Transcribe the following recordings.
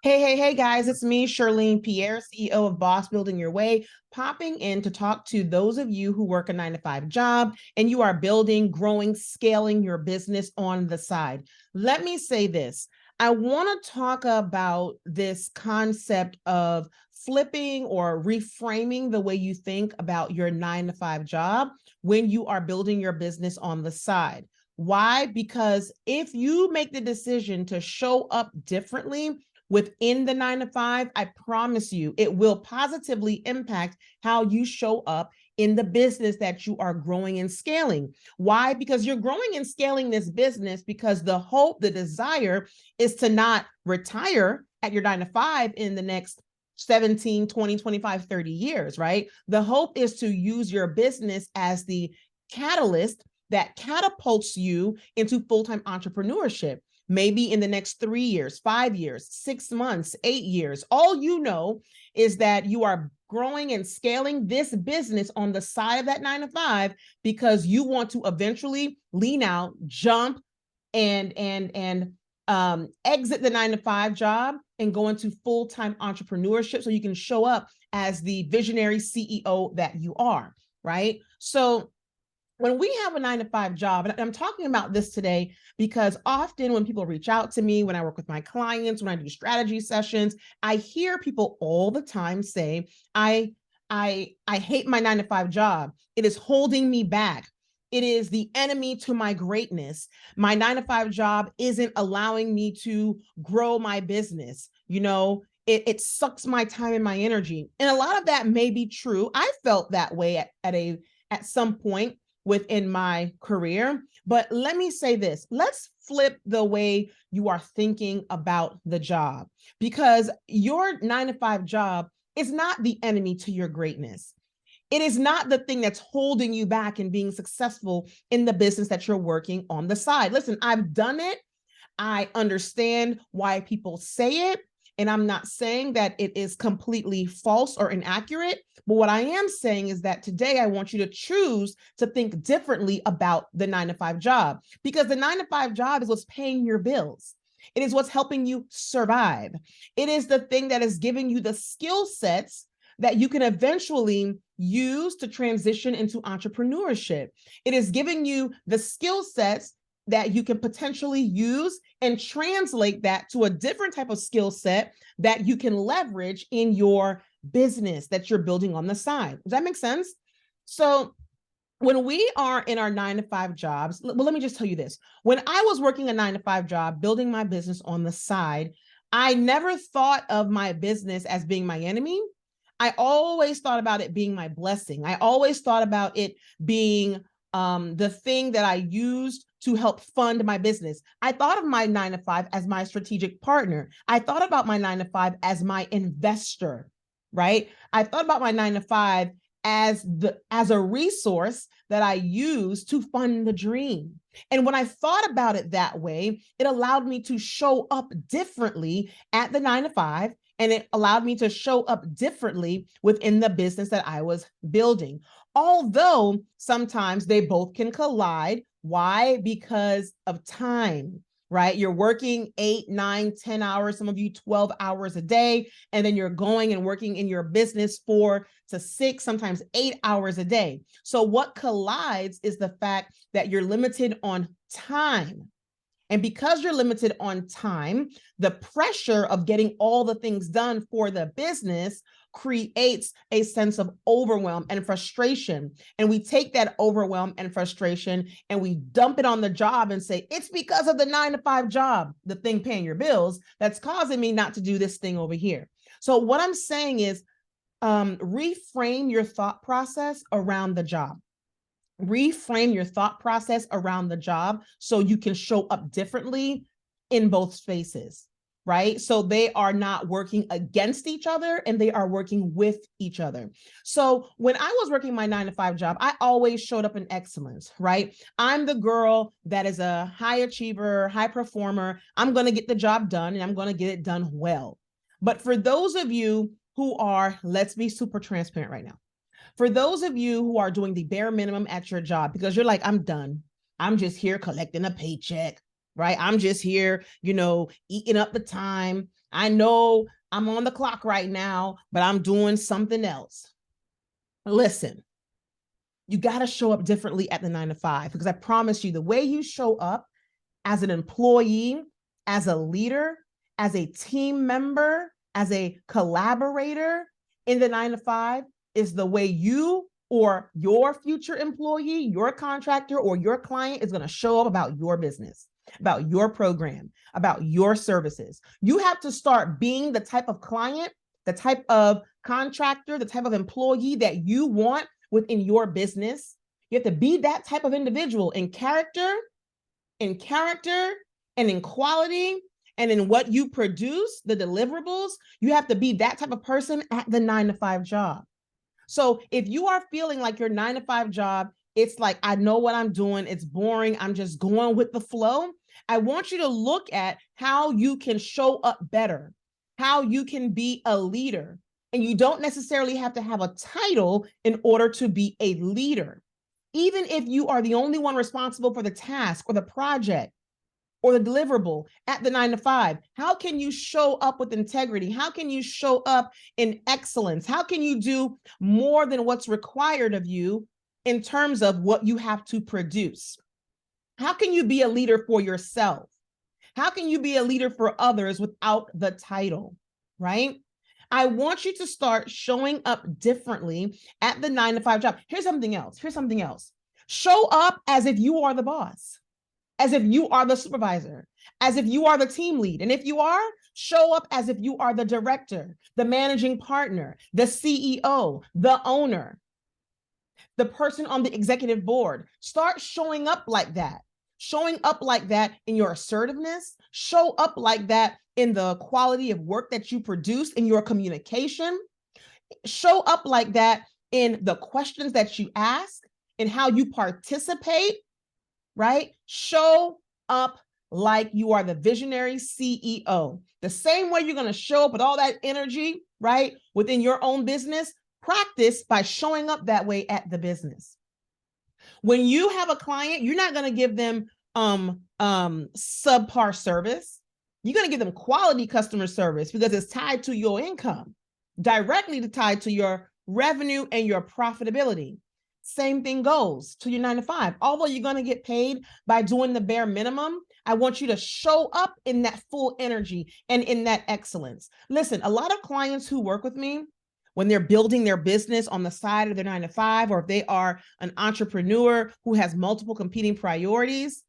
Hey, guys, it's me, Charlene Pierre, CEO of Boss Building Your Way, popping in to talk to those of you who work a 9 to 5 job and you are building, growing, scaling your business on the side. Let me say this. I want to talk about this concept of flipping or reframing the way you think about your 9 to 5 job when you are building your business on the side. Why? Because if you make the decision to show up differently within the 9 to 5, I promise you, it will positively impact how you show up in the business that you are growing and scaling. Why? Because you're growing and scaling this business because the hope, the desire is to not retire at your 9 to 5 in the next 17, 20, 25, 30 years, right? The hope is to use your business as the catalyst that catapults you into full-time entrepreneurship. Maybe in the next 3 years, 5 years, 6 months, 8 years. All you know is that you are growing and scaling this business on the side of that 9 to 5 because you want to eventually lean out, jump, and exit the 9 to 5 job and go into full-time entrepreneurship so you can show up as the visionary CEO that you are, right? So when we have a 9 to 5 job, and I'm talking about this today because often when people reach out to me, when I work with my clients, when I do strategy sessions, I hear people all the time say, I hate my 9 to 5 job. It is holding me back. It is the enemy to my greatness. My 9 to 5 job isn't allowing me to grow my business. It sucks my time and my energy. And a lot of that may be true. I felt that way at some point within my career. But let me say this, let's flip the way you are thinking about the job, because your 9 to 5 job is not the enemy to your greatness. It is not the thing that's holding you back in being successful in the business that you're working on the side. Listen, I've done it. I understand why people say it. And I'm not saying that it is completely false or inaccurate, but what I am saying is that today I want you to choose to think differently about the 9 to 5 job, because the 9 to 5 job is what's paying your bills. It is what's helping you survive. It is the thing that is giving you the skill sets that you can eventually use to transition into entrepreneurship. It is giving you the skill sets that you can potentially use and translate that to a different type of skill set that you can leverage in your business that you're building on the side. Does that make sense? So when we are in our 9 to 5 jobs, well, let me just tell you this. When I was working a 9 to 5 job, building my business on the side, I never thought of my business as being my enemy. I always thought about it being my blessing. I always thought about it being the thing that I used to help fund my business. I thought of my 9 to 5 as my strategic partner. I thought about my 9 to 5 as my investor, right? I thought about my 9 to 5 as a resource that I use to fund the dream. And when I thought about it that way, it allowed me to show up differently at the 9 to 5, and it allowed me to show up differently within the business that I was building. Although sometimes they both can collide. Why? Because of time, right? You're working 8, 9, 10 hours, some of you 12 hours a day, and then you're going and working in your business 4 to 6, sometimes 8 hours a day. So what collides is the fact that you're limited on time. And because you're limited on time, the pressure of getting all the things done for the business creates a sense of overwhelm and frustration. And we take that overwhelm and frustration and we dump it on the job and say, it's because of the 9 to 5 job, the thing paying your bills, that's causing me not to do this thing over here. So what I'm saying is, reframe your thought process around the job. Reframe your thought process around the job so you can show up differently in both spaces, right? So they are not working against each other and they are working with each other. So when I was working my 9 to 5 job, I always showed up in excellence, right? I'm the girl that is a high achiever, high performer. I'm going to get the job done and I'm going to get it done well. But for those of you who are, let's be super transparent right now. For those of you who are doing the bare minimum at your job because you're like, I'm done. I'm just here collecting a paycheck. right? I'm just here, eating up the time. I know I'm on the clock right now, but I'm doing something else. Listen, you got to show up differently at the 9 to 5, because I promise you, the way you show up as an employee, as a leader, as a team member, as a collaborator in the 9 to 5 is the way you or your future employee, your contractor, or your client is going to show up about your business, about your program, about your services. You have to start being the type of client, the type of contractor, the type of employee that you want within your business. You have to be that type of individual in character, and in quality, and in what you produce, the deliverables. You have to be that type of person at the 9 to 5 job. So if you are feeling like your 9 to 5 job, it's like, I know what I'm doing, it's boring, I'm just going with the flow, I want you to look at how you can show up better, how you can be a leader. And you don't necessarily have to have a title in order to be a leader. Even if you are the only one responsible for the task or the project or the deliverable at the 9 to 5, how can you show up with integrity? How can you show up in excellence? How can you do more than what's required of you in terms of what you have to produce? How can you be a leader for yourself? How can you be a leader for others without the title, right? I want you to start showing up differently at the 9 to 5 job. Here's something else. Show up as if you are the boss, as if you are the supervisor, as if you are the team lead. And if you are, show up as if you are the director, the managing partner, the CEO, the owner, the person on the executive board. Start showing up like that. Showing up like that in your assertiveness. Show up like that in the quality of work that you produce, in your communication. Show up like that in the questions that you ask, in how you participate, right? Show up like you are the visionary CEO. The same way you're going to show up with all that energy, right, within your own business, practice by showing up that way at the business. When you have a client, you're not going to give them subpar service. You're going to give them quality customer service, because it's tied to your income, directly tied to your revenue and your profitability. Same thing goes to your 9 to 5. Although you're going to get paid by doing the bare minimum, I want you to show up in that full energy and in that excellence. Listen, a lot of clients who work with me, when they're building their business on the side of their 9 to 5, or if they are an entrepreneur who has multiple competing priorities,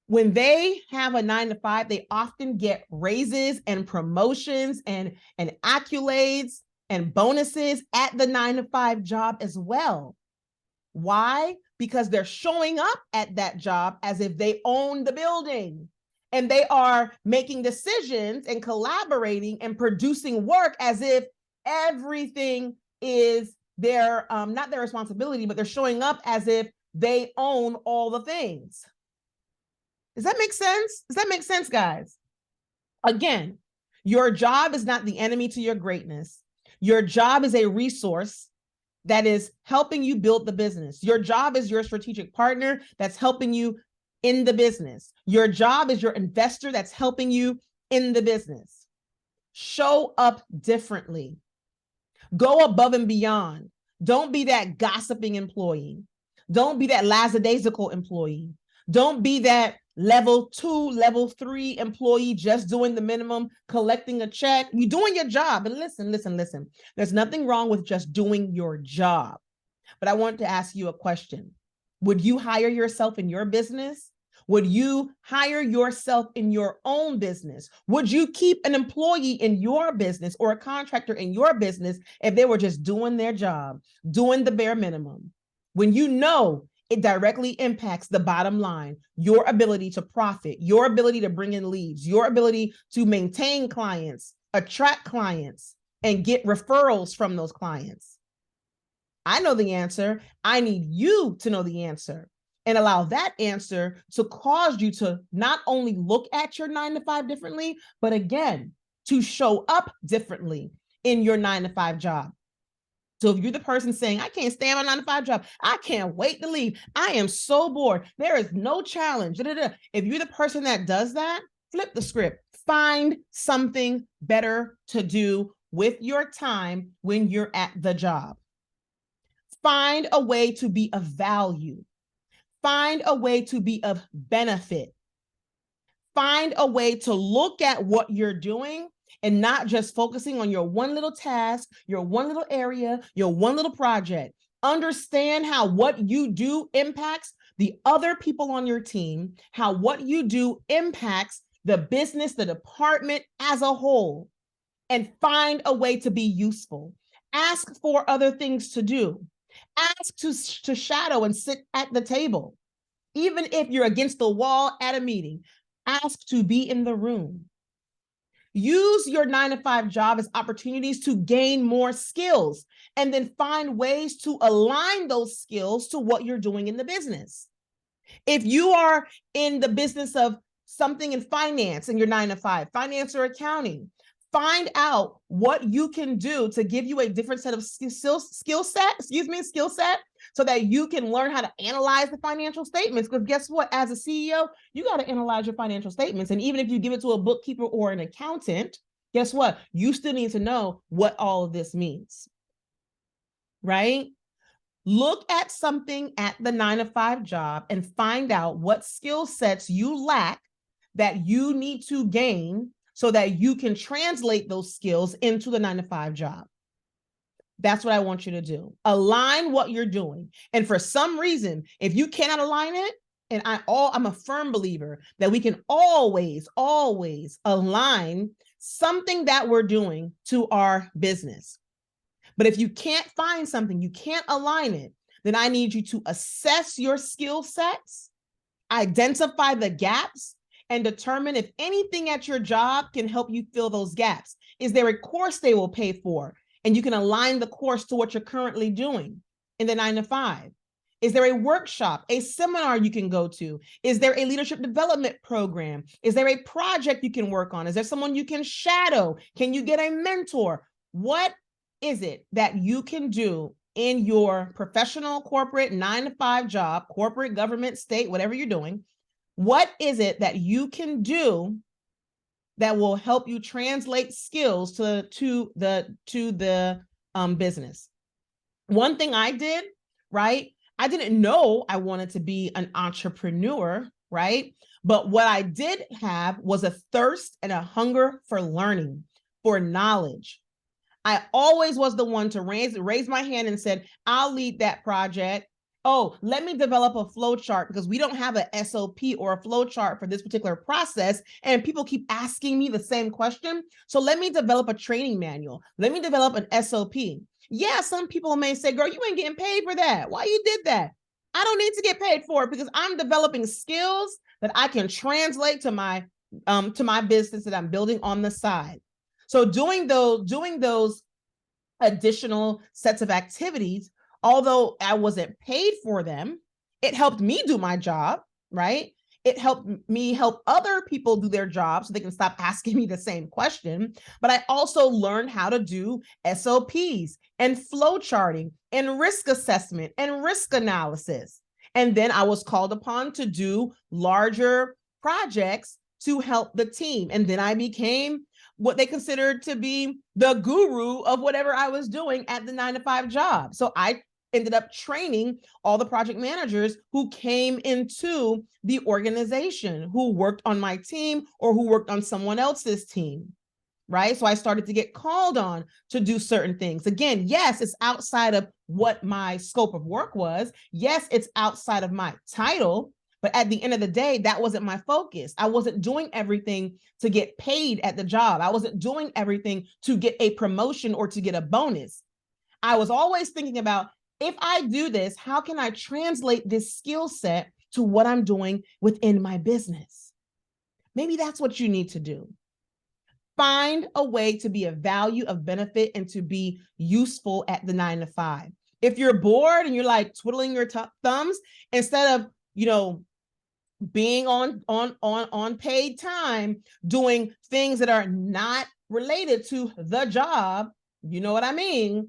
when they have a 9 to 5, they often get raises and promotions and accolades and bonuses at the 9 to 5 job as well. Why? Because they're showing up at that job as if they own the building, and they are making decisions and collaborating and producing work as if everything is their, not their responsibility, but they're showing up as if they own all the things. Does that make sense? Does that make sense, guys? Again, your job is not the enemy to your greatness. Your job is a resource that is helping you build the business. Your job is your strategic partner that's helping you in the business. Your job is your investor that's helping you in the business. Show up differently. Go above and beyond. Don't be that gossiping employee. Don't be that lackadaisical employee. Don't be that level 2, level 3 employee just doing the minimum, collecting a check. You're doing your job. And listen. There's nothing wrong with just doing your job. But I want to ask you a question. Would you hire yourself in your business? Would you hire yourself in your own business? Would you keep an employee in your business or a contractor in your business if they were just doing their job, doing the bare minimum? When you know it directly impacts the bottom line, your ability to profit, your ability to bring in leads, your ability to maintain clients, attract clients, and get referrals from those clients. I know the answer. I need you to know the answer and allow that answer to cause you to not only look at your 9 to 5 differently, but again, to show up differently in your 9 to 5 job. So if you're the person saying, I can't stand my 9-to-5 job, I can't wait to leave, I am so bored, there is no challenge. If you're the person that does that, flip the script. Find something better to do with your time when you're at the job. Find a way to be of value. Find a way to be of benefit. Find a way to look at what you're doing and not just focusing on your one little task, your one little area, your one little project. Understand how what you do impacts the other people on your team, how what you do impacts the business, the department as a whole, and find a way to be useful. Ask for other things to do. Ask to shadow and sit at the table. Even if you're against the wall at a meeting, ask to be in the room. Use your 9-to-5 job as opportunities to gain more skills, and then find ways to align those skills to what you're doing in the business. If you are in the business of something in finance in your 9-to-5, finance or accounting, find out what you can do to give you a different set of skill set, so that you can learn how to analyze the financial statements. Because guess what? As a CEO, you got to analyze your financial statements. And even if you give it to a bookkeeper or an accountant, guess what? You still need to know what all of this means, right? Look at something at the 9-to-5 job and find out what skill sets you lack that you need to gain so that you can translate those skills into the 9-to-5 job. That's what I want you to do. Align what you're doing. And for some reason, if you cannot align it, and I'm a firm believer that we can always align something that we're doing to our business. But if you can't find something, you can't align it, then I need you to assess your skill sets, identify the gaps, and determine if anything at your job can help you fill those gaps. Is there a course they will pay for? And you can align the course to what you're currently doing in the 9-to-5. Is there a workshop, a seminar you can go to? Is there a leadership development program? Is there a project you can work on? Is there someone you can shadow? Can you get a mentor? What is it that you can do in your professional, corporate, 9-to-5 job, corporate, government, state, whatever you're doing? What is it that you can do that will help you translate skills to the business? One thing I did, right? I didn't know I wanted to be an entrepreneur, right? But what I did have was a thirst and a hunger for learning, for knowledge. I always was the one to raise my hand and said, I'll lead that project. Oh, let me develop a flow chart, because we don't have a SOP or a flow chart for this particular process. And people keep asking me the same question. So let me develop a training manual. Let me develop an SOP. Yeah, some people may say, girl, you ain't getting paid for that. Why you did that? I don't need to get paid for it, because I'm developing skills that I can translate to my business that I'm building on the side. So doing those additional sets of activities, although I wasn't paid for them, it helped me do my job, right? It helped me help other people do their jobs so they can stop asking me the same question. But I also learned how to do SOPs and flow charting and risk assessment and risk analysis. And then I was called upon to do larger projects to help the team. And then I became what they considered to be the guru of whatever I was doing at the 9-to-5 job. So I ended up training all the project managers who came into the organization, who worked on my team or who worked on someone else's team, right? So I started to get called on to do certain things. Again, yes, it's outside of what my scope of work was. Yes, it's outside of my title. But at the end of the day, that wasn't my focus. I wasn't doing everything to get paid at the job. I wasn't doing everything to get a promotion or to get a bonus. I was always thinking about, if I do this, how can I translate this skill set to what I'm doing within my business? Maybe that's what you need to do. Find a way to be of value, of benefit, and to be useful at the 9-to-5. If you're bored and you're like twiddling your thumbs, instead of, being on paid time, doing things that are not related to the job, you know what I mean?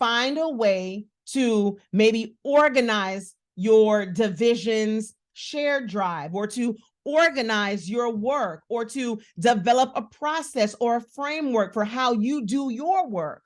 find a way to maybe organize your division's shared drive, or to organize your work, or to develop a process or a framework for how you do your work.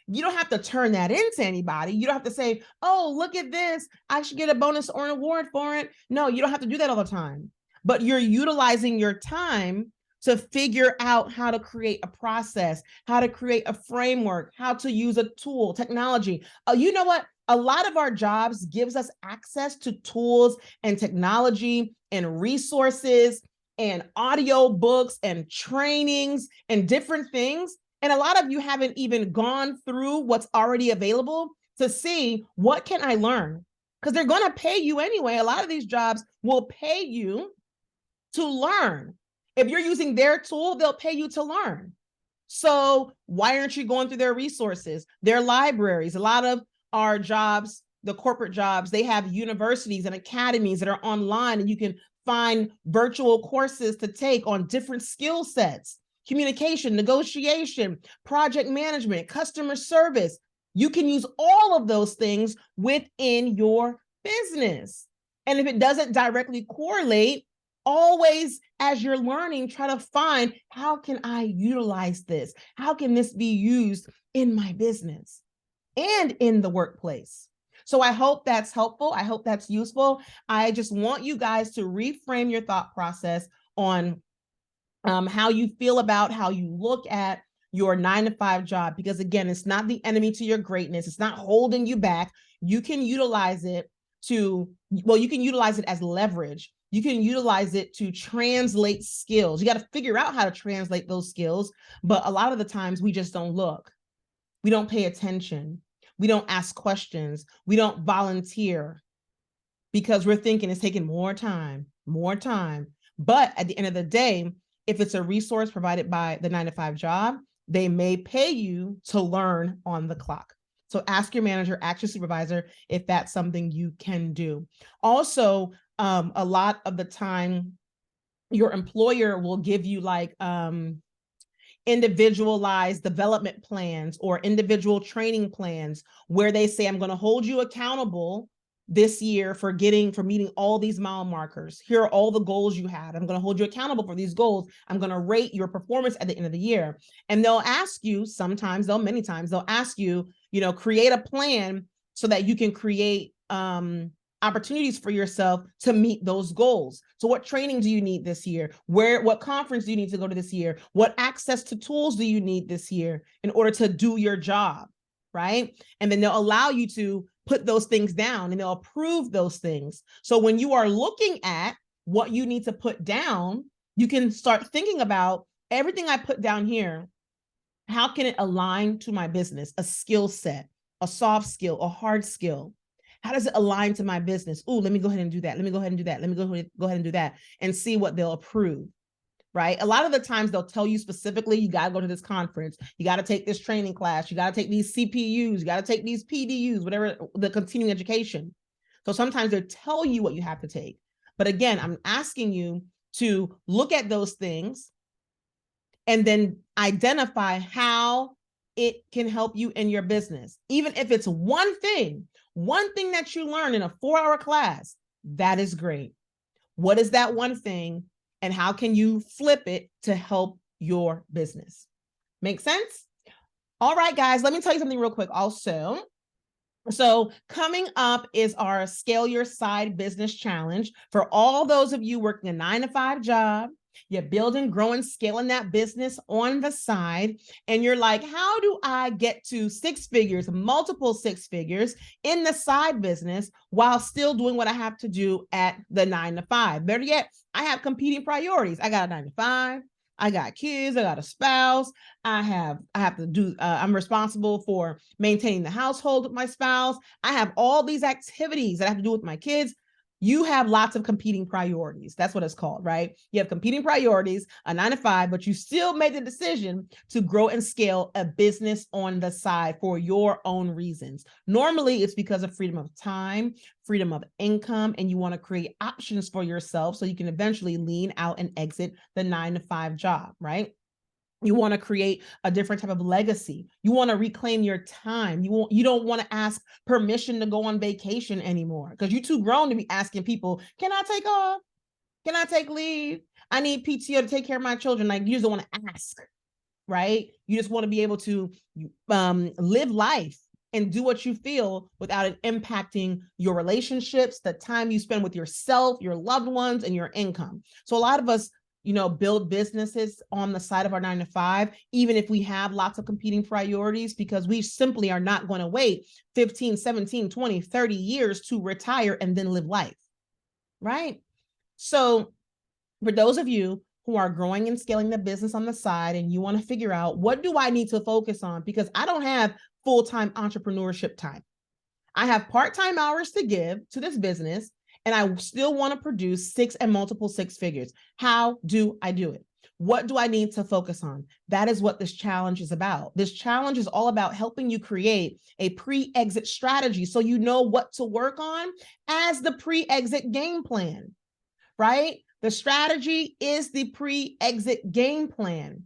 You don't have to turn that into anybody. You don't have to say, oh, look at this, I should get a bonus or an award for it. No, you don't have to do that all the time. But you're utilizing your time to figure out how to create a process, how to create a framework, how to use a tool, technology. You know what? A lot of our jobs gives us access to tools and technology and resources and audio books and trainings and different things. And a lot of you haven't even gone through what's already available to see, what can I learn? Because they're going to pay you anyway. A lot of these jobs will pay you to learn. If you're using their tool, they'll pay you to learn. So why aren't you going through their resources, their libraries? A lot of our jobs, the corporate jobs, they have universities and academies that are online, and you can find virtual courses to take on different skill sets: communication, negotiation, project management, customer service. You can use all of those things within your business. And if it doesn't directly correlate, always, as you're learning, try to find, how can I utilize this? How can this be used in my business and in the workplace? So I hope that's helpful. I hope that's useful. I just want you guys to reframe your thought process on how you feel about, how you look at your 9-to-5 job, because again, it's not the enemy to your greatness. It's not holding you back. You can utilize it to, well, you can utilize it as leverage. You can utilize it to translate skills. You got to figure out how to translate those skills. But a lot of the times we just don't look. We don't pay attention. We don't ask questions. We don't volunteer because we're thinking it's taking more time, more time. But at the end of the day, if it's a resource provided by the 9-to-5 job, they may pay you to learn on the clock. So ask your manager, ask your supervisor if that's something you can do. Also, a lot of the time, your employer will give you like individualized development plans or individual training plans where they say, I'm going to hold you accountable this year for meeting all these mile markers. Here are all the goals you had. I'm going to hold you accountable for these goals. I'm going to rate your performance at the end of the year. And they'll ask you, many times they'll ask you, create a plan so that you can create opportunities for yourself to meet those goals. So what training do you need this year? What conference do you need to go to this year? What access to tools do you need this year in order to do your job, right? And then they'll allow you to put those things down and they'll approve those things. So when you are looking at what you need to put down, you can start thinking about everything I put down here. How can it align to my business? A skill set, a soft skill, a hard skill. How does it align to my business? Oh, let me go ahead and do that. Let me go ahead and do that. Let me go ahead and do that and see what they'll approve. Right? A lot of the times they'll tell you specifically, you got to go to this conference. You got to take this training class. You got to take these CPUs. You got to take these PDUs, whatever, the continuing education. So sometimes they'll tell you what you have to take. But again, I'm asking you to look at those things and then identify how it can help you in your business. Even if it's one thing that you learn in a 4-hour class, that is great. What is that one thing? And how can you flip it to help your business? Make sense? All right, guys, let me tell you something real quick also. So coming up is our Scale Your Side Business Challenge. For all those of you working a 9-to-5 job, you're building, growing, scaling that business on the side, and you're like, how do I get to 6 figures, multiple 6 figures in the side business while still doing what I have to do at the 9-to-5? Better yet, I have competing priorities. I got a 9-to-5. I got kids, I got a spouse. I have to do, I'm responsible for maintaining the household with my spouse. I have all these activities that I have to do with my kids. You have lots of competing priorities. That's what it's called, right? You have competing priorities, a 9-to-5, but you still made the decision to grow and scale a business on the side for your own reasons. Normally, it's because of freedom of time, freedom of income, and you want to create options for yourself so you can eventually lean out and exit the 9-to-5 job, right? You want to create a different type of legacy. You want to reclaim your time. You don't want to ask permission to go on vacation anymore because you're too grown to be asking people, can I take off? Can I take leave? I need PTO to take care of my children. Like, you just don't want to ask, right? You just want to be able to live life and do what you feel without it impacting your relationships, the time you spend with yourself, your loved ones, and your income. So a lot of us, build businesses on the side of our 9 to 5, even if we have lots of competing priorities, because we simply are not going to wait 15, 17, 20, 30 years to retire and then live life, right? So for those of you who are growing and scaling the business on the side and you want to figure out, what do I need to focus on? Because I don't have full-time entrepreneurship time. I have part-time hours to give to this business, and I still want to produce 6 and multiple 6 figures. How do I do it? What do I need to focus on? That is what this challenge is about. This challenge is all about helping you create a pre-exit strategy so you know what to work on as the pre-exit game plan, right? The strategy is the pre-exit game plan.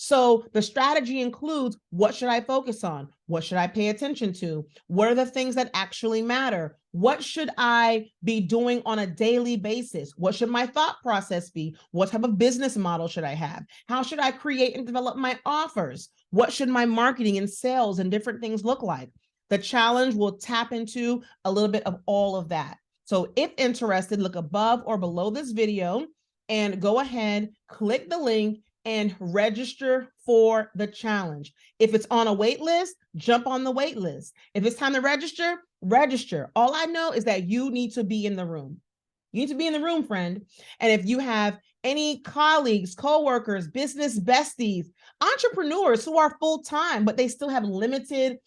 So the strategy includes, what should I focus on? What should I pay attention to? What are the things that actually matter? What should I be doing on a daily basis? What should my thought process be? What type of business model should I have? How should I create and develop my offers? What should my marketing and sales and different things look like? The challenge will tap into a little bit of all of that. So if interested, look above or below this video and go ahead, click the link and register for the challenge. If it's on a wait list, jump on the wait list. If it's time to register, register. All I know is that you need to be in the room. You need to be in the room, friend. And if you have any colleagues, coworkers, business besties, entrepreneurs who are full-time, but they still have limited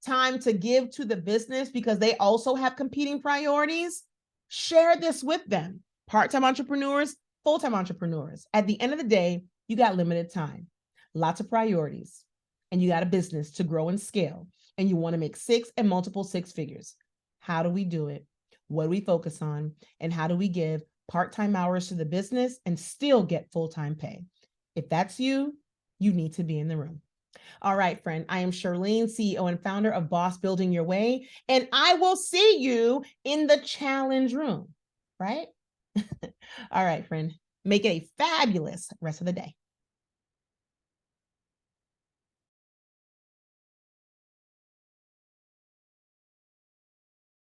time to give to the business because they also have competing priorities, share this with them. Part-time entrepreneurs, full-time entrepreneurs. At the end of the day, you got limited time, lots of priorities, and you got a business to grow and scale, and you want to make 6 and multiple 6 figures. How do we do it? What do we focus on? And how do we give part-time hours to the business and still get full-time pay? If that's you, you need to be in the room. All right, friend, I am Shirlene, CEO and founder of Boss Building Your Way, and I will see you in the challenge room, right? All right, friend, make it a fabulous rest of the day.